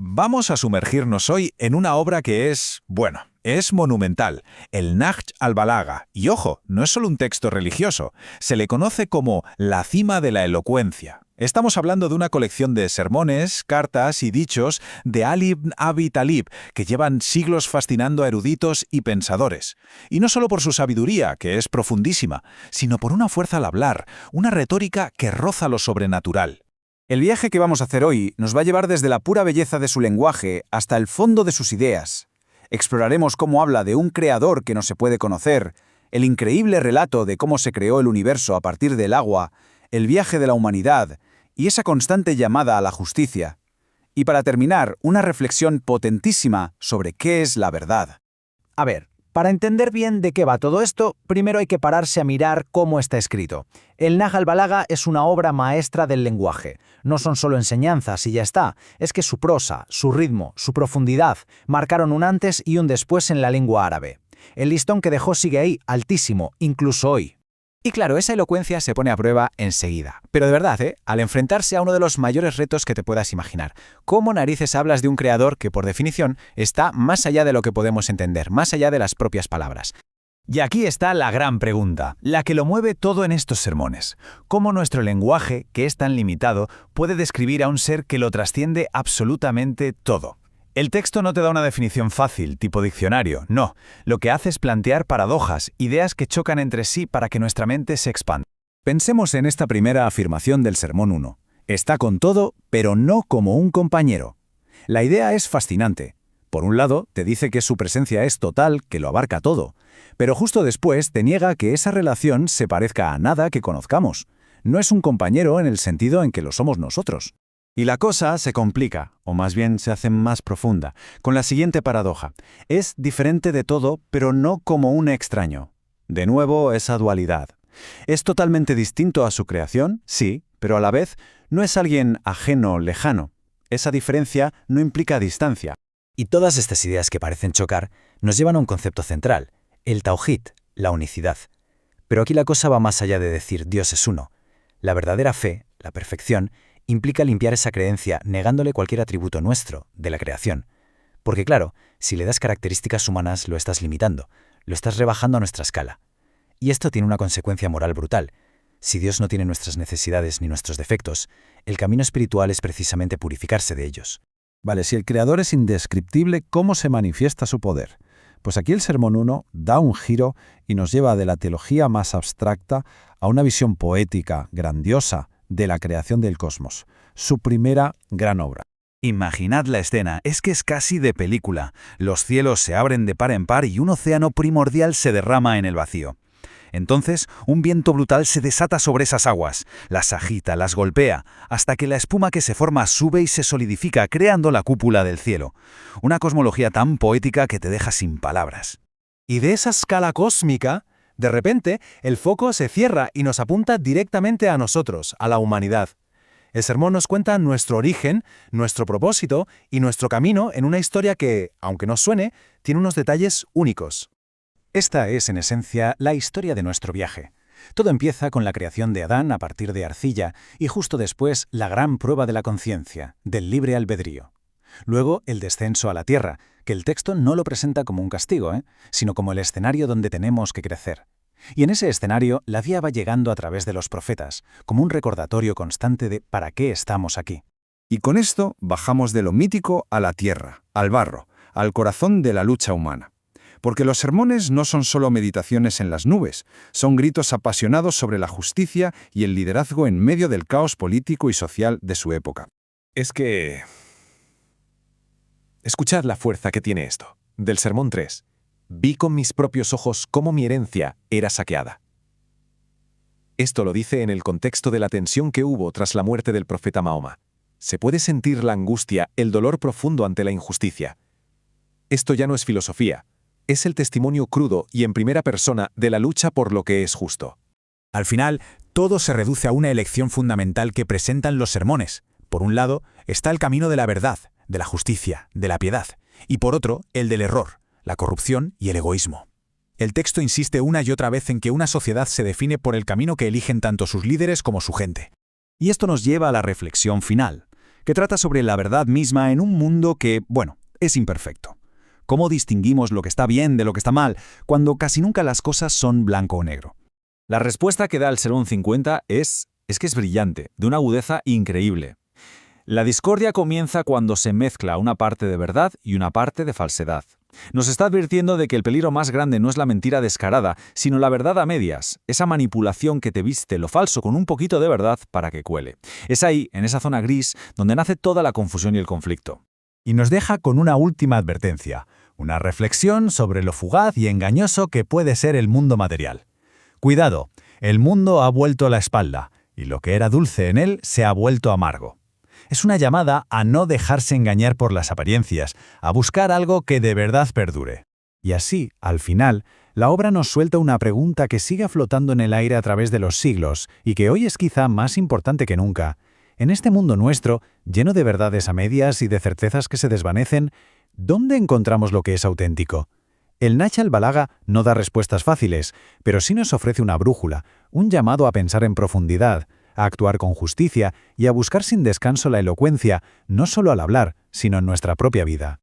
Vamos a sumergirnos hoy en una obra que es monumental, el Nahj al-Balagha. Y ojo, no es solo un texto religioso, se le conoce como la cima de la elocuencia. Estamos hablando de una colección de sermones, cartas y dichos de Ali ibn Abi Talib que llevan siglos fascinando a eruditos y pensadores. Y no solo por su sabiduría, que es profundísima, sino por una fuerza al hablar, una retórica que roza lo sobrenatural. El viaje que vamos a hacer hoy nos va a llevar desde la pura belleza de su lenguaje hasta el fondo de sus ideas. Exploraremos cómo habla de un creador que no se puede conocer, el increíble relato de cómo se creó el universo a partir del agua, el viaje de la humanidad y esa constante llamada a la justicia. Y para terminar, una reflexión potentísima sobre qué es la verdad. A ver, para entender bien de qué va todo esto, primero hay que pararse a mirar cómo está escrito. El Nahj al-Balagha es una obra maestra del lenguaje. No son solo enseñanzas y ya está, es que su prosa, su ritmo, su profundidad marcaron un antes y un después en la lengua árabe. El listón que dejó sigue ahí, altísimo, incluso hoy. Y claro, esa elocuencia se pone a prueba enseguida. Pero de verdad, al enfrentarse a uno de los mayores retos que te puedas imaginar. ¿Cómo narices hablas de un creador que, por definición, está más allá de lo que podemos entender, más allá de las propias palabras? Y aquí está la gran pregunta, la que lo mueve todo en estos sermones. ¿Cómo nuestro lenguaje, que es tan limitado, puede describir a un ser que lo trasciende absolutamente todo? El texto no te da una definición fácil, tipo diccionario, no. Lo que hace es plantear paradojas, ideas que chocan entre sí para que nuestra mente se expanda. Pensemos en esta primera afirmación del Sermón 1. Está con todo, pero no como un compañero. La idea es fascinante. Por un lado, te dice que su presencia es total, que lo abarca todo. Pero justo después te niega que esa relación se parezca a nada que conozcamos. No es un compañero en el sentido en que lo somos nosotros. Y la cosa se complica, o más bien se hace más profunda, con la siguiente paradoja. Es diferente de todo, pero no como un extraño. De nuevo, esa dualidad. ¿Es totalmente distinto a su creación? Sí, pero a la vez no es alguien ajeno, lejano. Esa diferencia no implica distancia. Y todas estas ideas que parecen chocar nos llevan a un concepto central, el Tauhid, la unicidad. Pero aquí la cosa va más allá de decir Dios es uno. La verdadera fe, la perfección, implica limpiar esa creencia negándole cualquier atributo nuestro, de la creación. Porque claro, si le das características humanas lo estás limitando, lo estás rebajando a nuestra escala. Y esto tiene una consecuencia moral brutal. Si Dios no tiene nuestras necesidades ni nuestros defectos, el camino espiritual es precisamente purificarse de ellos. Vale, si el Creador es indescriptible, ¿cómo se manifiesta su poder? Pues aquí el Sermón 1 da un giro y nos lleva de la teología más abstracta a una visión poética, grandiosa, de la creación del cosmos, su primera gran obra. Imaginad la escena, es que es casi de película. Los cielos se abren de par en par y un océano primordial se derrama en el vacío. Entonces, un viento brutal se desata sobre esas aguas, las agita, las golpea, hasta que la espuma que se forma sube y se solidifica, creando la cúpula del cielo. Una cosmología tan poética que te deja sin palabras. Y de esa escala cósmica, de repente, el foco se cierra y nos apunta directamente a nosotros, a la humanidad. El sermón nos cuenta nuestro origen, nuestro propósito y nuestro camino en una historia que, aunque no suene, tiene unos detalles únicos. Esta es, en esencia, la historia de nuestro viaje. Todo empieza con la creación de Adán a partir de arcilla y justo después la gran prueba de la conciencia, del libre albedrío. Luego, el descenso a la tierra, que el texto no lo presenta como un castigo, sino como el escenario donde tenemos que crecer. Y en ese escenario, la vía va llegando a través de los profetas, como un recordatorio constante de para qué estamos aquí. Y con esto bajamos de lo mítico a la tierra, al barro, al corazón de la lucha humana. Porque los sermones no son solo meditaciones en las nubes, son gritos apasionados sobre la justicia y el liderazgo en medio del caos político y social de su época. Escuchad la fuerza que tiene esto. Del Sermón 3. Vi con mis propios ojos cómo mi herencia era saqueada. Esto lo dice en el contexto de la tensión que hubo tras la muerte del profeta Mahoma. Se puede sentir la angustia, el dolor profundo ante la injusticia. Esto ya no es filosofía. Es el testimonio crudo y en primera persona de la lucha por lo que es justo. Al final, todo se reduce a una elección fundamental que presentan los sermones. Por un lado, está el camino de la verdad, de la justicia, de la piedad, y por otro, el del error, la corrupción y el egoísmo. El texto insiste una y otra vez en que una sociedad se define por el camino que eligen tanto sus líderes como su gente. Y esto nos lleva a la reflexión final. que trata sobre la verdad misma en un mundo que, bueno, es imperfecto. ¿Cómo distinguimos lo que está bien de lo que está mal, cuando casi nunca las cosas son blanco o negro? La respuesta que da el Sermón 50 es que es brillante, de una agudeza increíble. La discordia comienza cuando se mezcla una parte de verdad y una parte de falsedad. Nos está advirtiendo de que el peligro más grande no es la mentira descarada, sino la verdad a medias, esa manipulación que te viste lo falso con un poquito de verdad para que cuele. Es ahí, en esa zona gris, donde nace toda la confusión y el conflicto. Y nos deja con una última advertencia, una reflexión sobre lo fugaz y engañoso que puede ser el mundo material. Cuidado, el mundo ha vuelto la espalda, y lo que era dulce en él se ha vuelto amargo. Es una llamada a no dejarse engañar por las apariencias, a buscar algo que de verdad perdure. Y así, al final, la obra nos suelta una pregunta que sigue flotando en el aire a través de los siglos y que hoy es quizá más importante que nunca. En este mundo nuestro, lleno de verdades a medias y de certezas que se desvanecen, ¿dónde encontramos lo que es auténtico? El Nahj al-Balagha no da respuestas fáciles, pero sí nos ofrece una brújula, un llamado a pensar en profundidad, a actuar con justicia y a buscar sin descanso la elocuencia, no solo al hablar, sino en nuestra propia vida.